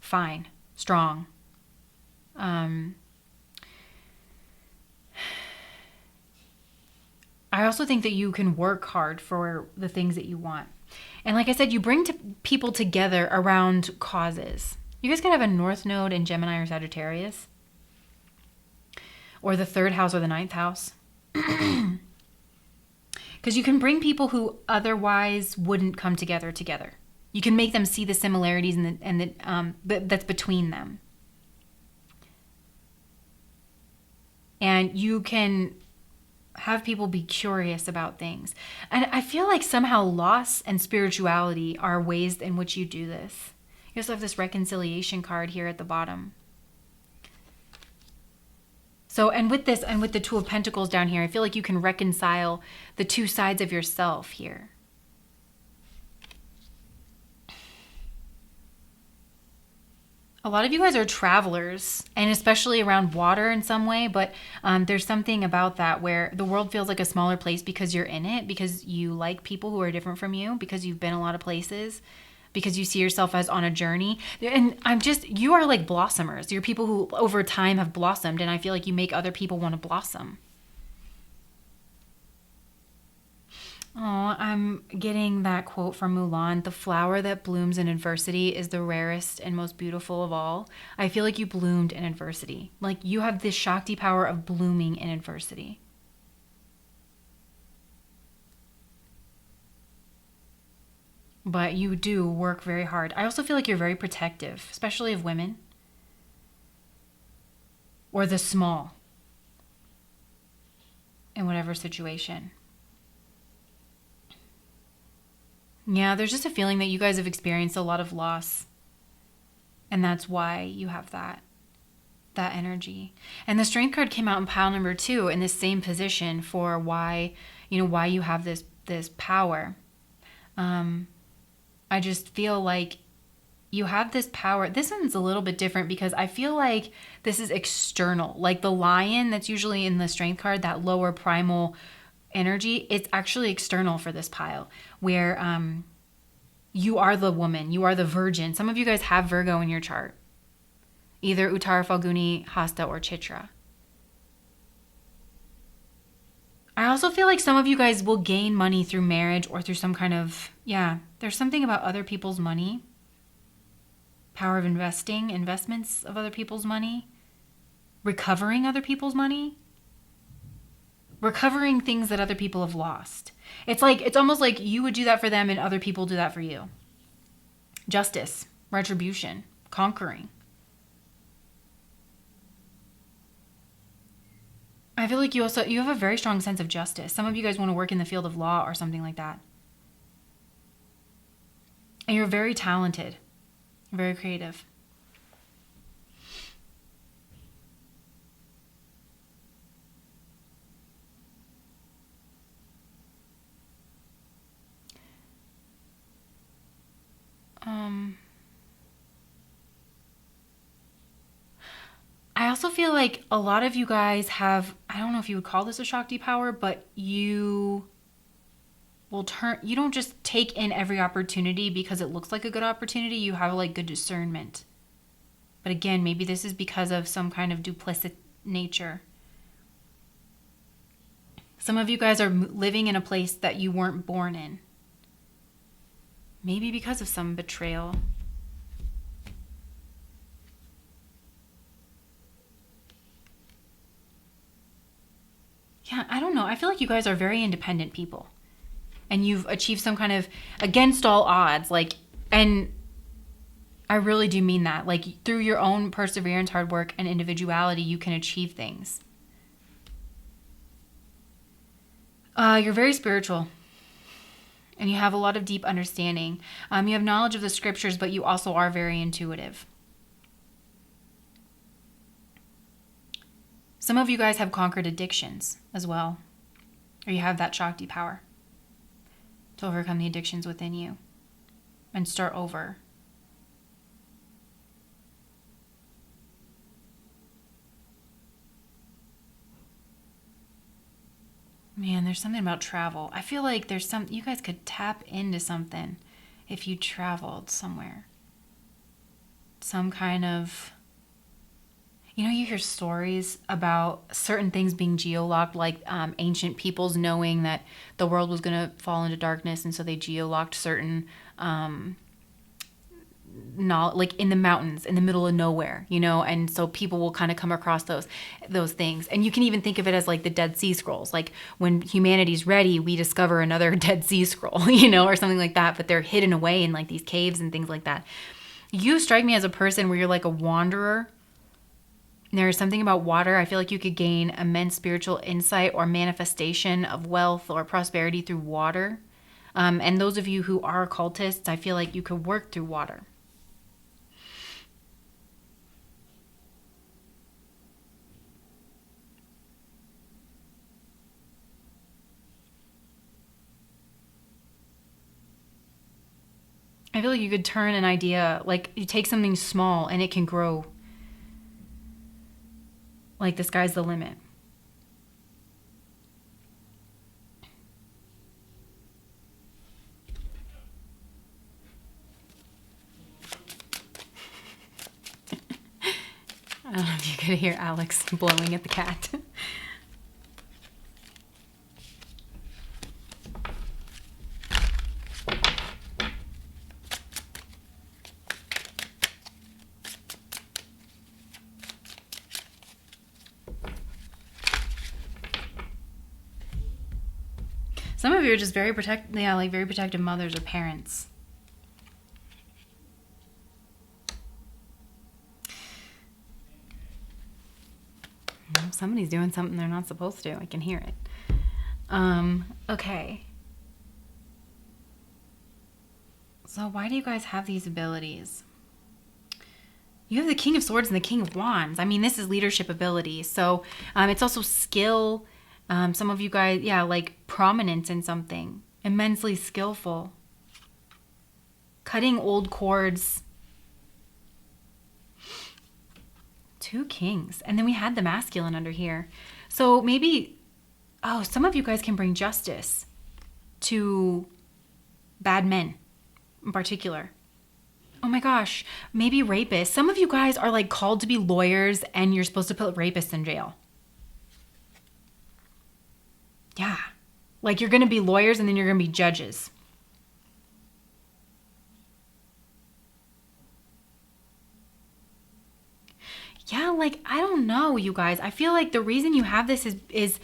fine, strong. I also think that you can work hard for the things that you want. And like I said, you bring people together around causes. You guys could have a North Node in Gemini or Sagittarius, or the 3rd house or the 9th house. Because you can bring people who otherwise wouldn't come together. You can make them see the similarities that's between them. And you can have people be curious about things. And I feel like somehow loss and spirituality are ways in which you do this. You also have this reconciliation card here at the bottom. So, and with this, and with the Two of Pentacles down here, I feel like you can reconcile the two sides of yourself here. A lot of you guys are travelers, and especially around water in some way, but there's something about that where the world feels like a smaller place because you're in it, because you like people who are different from you, because you've been a lot of places, because you see yourself as on a journey. And you are like blossomers. You're people who over time have blossomed, and I feel like you make other people want to blossom. Oh, I'm getting that quote from Mulan. The flower that blooms in adversity is the rarest and most beautiful of all. I feel like you bloomed in adversity. Like you have this Shakti power of blooming in adversity. But you do work very hard. I also feel like you're very protective, especially of women. Or the small. In whatever situation. Yeah, there's just a feeling that you guys have experienced a lot of loss. And that's why you have that energy. And the Strength card came out in pile number 2 in this same position for why you have this power. I just feel like you have this power. This one's a little bit different because I feel like this is external. Like the lion that's usually in the Strength card, that lower primal energy, it's actually external for this pile, where you are the woman, you are the virgin. Some of you guys have Virgo in your chart, either Uttara, Falguni, Hasta, or Chitra. I also feel like some of you guys will gain money through marriage or through some kind of, there's something about other people's money, power of investments of other people's money, recovering other people's money. recovering things that other people have lost. It's almost like you would do that for them and other people do that for you. Justice, retribution, conquering. I feel like you have a very strong sense of justice. Some of you guys want to work in the field of law or something like that. And you're very talented, very creative. I also feel like a lot of you guys have, I don't know if you would call this a Shakti power, but you don't just take in every opportunity because it looks like a good opportunity. You have like good discernment. But again, maybe this is because of some kind of duplicit nature. Some of you guys are living in a place that you weren't born in. Maybe because of some betrayal. Yeah, I don't know. I feel like you guys are very independent people. And you've achieved some kind of, against all odds, like, and I really do mean that. Like, through your own perseverance, hard work, and individuality, you can achieve things. You're very spiritual. And you have a lot of deep understanding. You have knowledge of the scriptures, but you also are very intuitive. Some of you guys have conquered addictions as well. Or you have that Shakti power to overcome the addictions within you and start over. Man, there's something about travel. I feel like you guys could tap into something if you traveled somewhere. Some kind of, you hear stories about certain things being geolocked, like ancient peoples knowing that the world was going to fall into darkness, and so they geolocked certain, like in the mountains, in the middle of nowhere, and so people will kind of come across those things. And you can even think of it as like the Dead Sea Scrolls. Like when humanity's ready, we discover another Dead Sea Scroll, or something like that, but they're hidden away in like these caves and things like that. You strike me as a person where you're like a wanderer. There's something about water. I feel like you could gain immense spiritual insight or manifestation of wealth or prosperity through water. And those of you who are occultists, I feel like you could work through water. I feel like you could turn an idea, like you take something small and it can grow. Like the sky's the limit. I don't know if you could hear Alex blowing at the cat. Some of you are just very very protective mothers or parents. Somebody's doing something they're not supposed to. I can hear it. Okay. So why do you guys have these abilities? You have the King of Swords and the King of Wands. I mean, this is leadership ability. So it's also skill. Some of you guys, like prominence in something. Immensely skillful. Cutting old cords. 2 kings. And then we had the masculine under here. So maybe, some of you guys can bring justice to bad men in particular. Oh my gosh, maybe rapists. Some of you guys are like called to be lawyers and you're supposed to put rapists in jail. Yeah. Like you're going to be lawyers and then you're going to be judges. Yeah, like, I don't know, you guys. I feel like the reason you have this is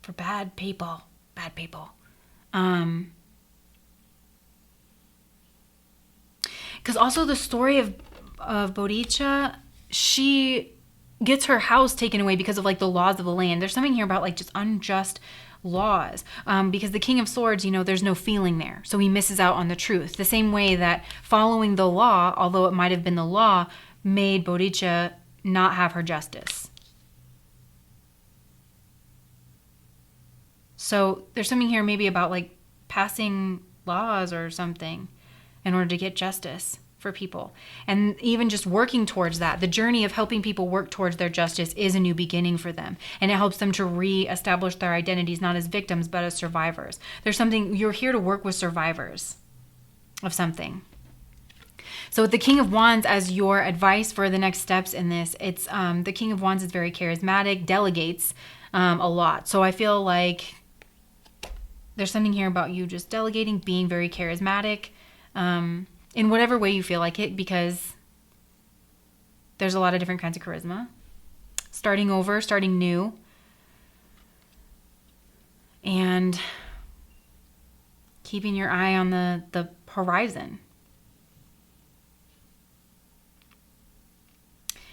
For bad people. Because also the story of Bodhidharma, she gets her house taken away because of like the laws of the land. There's something here about like just unjust laws, because the King of Swords, there's no feeling there, so he misses out on the truth. The same way that following the law, although it might have been the law, made Bodhidharma not have her justice. So there's something here maybe about like passing laws or something in order to get justice for people. And even just working towards that, the journey of helping people work towards their justice is a new beginning for them. And it helps them to re-establish their identities, not as victims, but as survivors. There's something, you're here to work with survivors of something. So with the King of Wands as your advice for the next steps in this, it's the King of Wands is very charismatic, delegates a lot. So I feel like there's something here about you just delegating, being very charismatic, in whatever way you feel like it, because there's a lot of different kinds of charisma. Starting over, starting new, and keeping your eye on the horizon.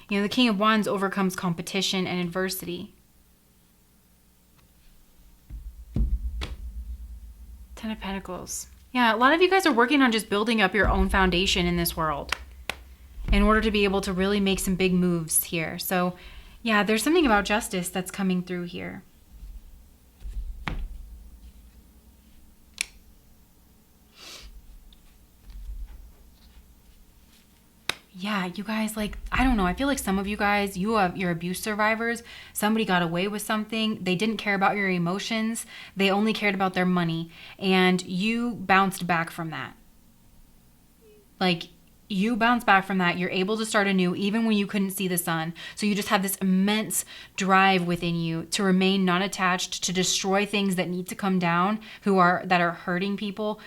The King of Wands overcomes competition and adversity. Ten of Pentacles. Yeah, a lot of you guys are working on just building up your own foundation in this world in order to be able to really make some big moves here. So, yeah, there's something about justice that's coming through here. Yeah, you guys, like, I don't know. I feel like some of you guys, you're abuse survivors. Somebody got away with something. They didn't care about your emotions. They only cared about their money. And you bounced back from that. Like, you bounced back from that. You're able to start anew even when you couldn't see the sun. So you just have this immense drive within you to remain non-attached, to destroy things that need to come down, that are hurting people.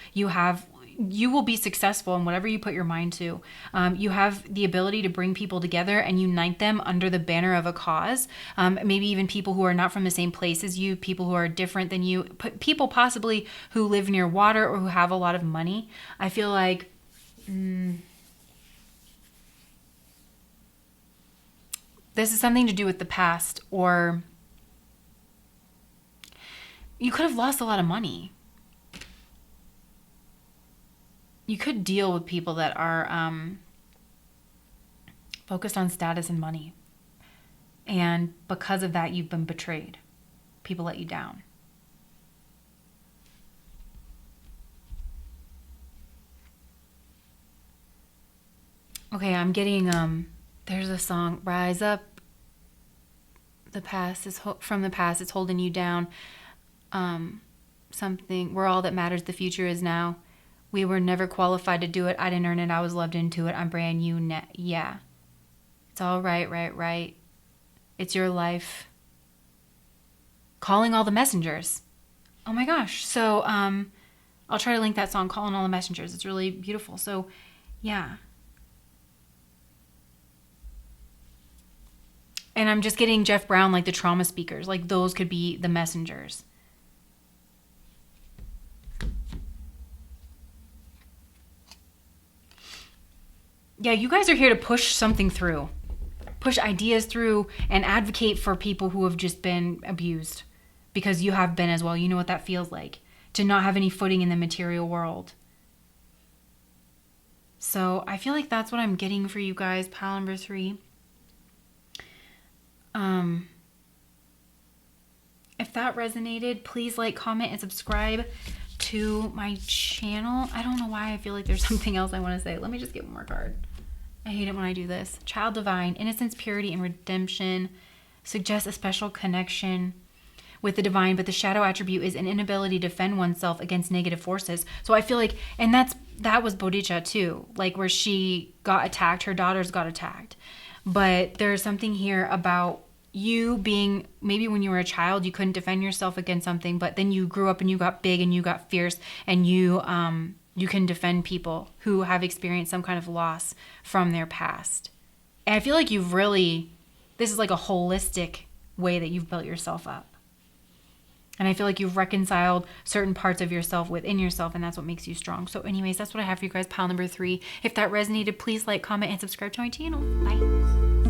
You will be successful in whatever you put your mind to. You have the ability to bring people together and unite them under the banner of a cause. Maybe even people who are not from the same place as you, people who are different than you, people possibly who live near water or who have a lot of money. I feel like this is something to do with the past, or you could have lost a lot of money. You could deal with people that are focused on status and money. And because of that, you've been betrayed. People let you down. Okay, I'm getting, there's a song, Rise Up. The past is, from the past, it's holding you down. Something, we're all that matters, the future is now. We were never qualified to do it. I didn't earn it. I was loved into it. I'm brand new. Yeah. It's all right. It's your life. Calling all the messengers. Oh my gosh. So I'll try to link that song, Calling All the Messengers. It's really beautiful. So yeah. And I'm just getting Jeff Brown, like the trauma speakers. Like those could be the messengers. Yeah, you guys are here to push something through. Push ideas through and advocate for people who have just been abused. Because you have been as well. You know what that feels like. To not have any footing in the material world. So I feel like that's what I'm getting for you guys. Pile number 3. If that resonated, please like, comment, and subscribe to my channel. I don't know why I feel like there's something else I want to say. Let me just get one more card. I hate it when I do this. Child divine, innocence, purity, and redemption suggests a special connection with the divine, but the shadow attribute is an inability to defend oneself against negative forces. So I feel like, and that was Bodhidharma too, like where she got attacked, her daughters got attacked. But there's something here about you being, maybe when you were a child, you couldn't defend yourself against something, but then you grew up and you got big and you got fierce and you can defend people who have experienced some kind of loss from their past. And I feel like this is like a holistic way that you've built yourself up. And I feel like you've reconciled certain parts of yourself within yourself, and that's what makes you strong. So anyways, that's what I have for you guys, pile number 3. If that resonated, please like, comment, and subscribe to my channel. Bye.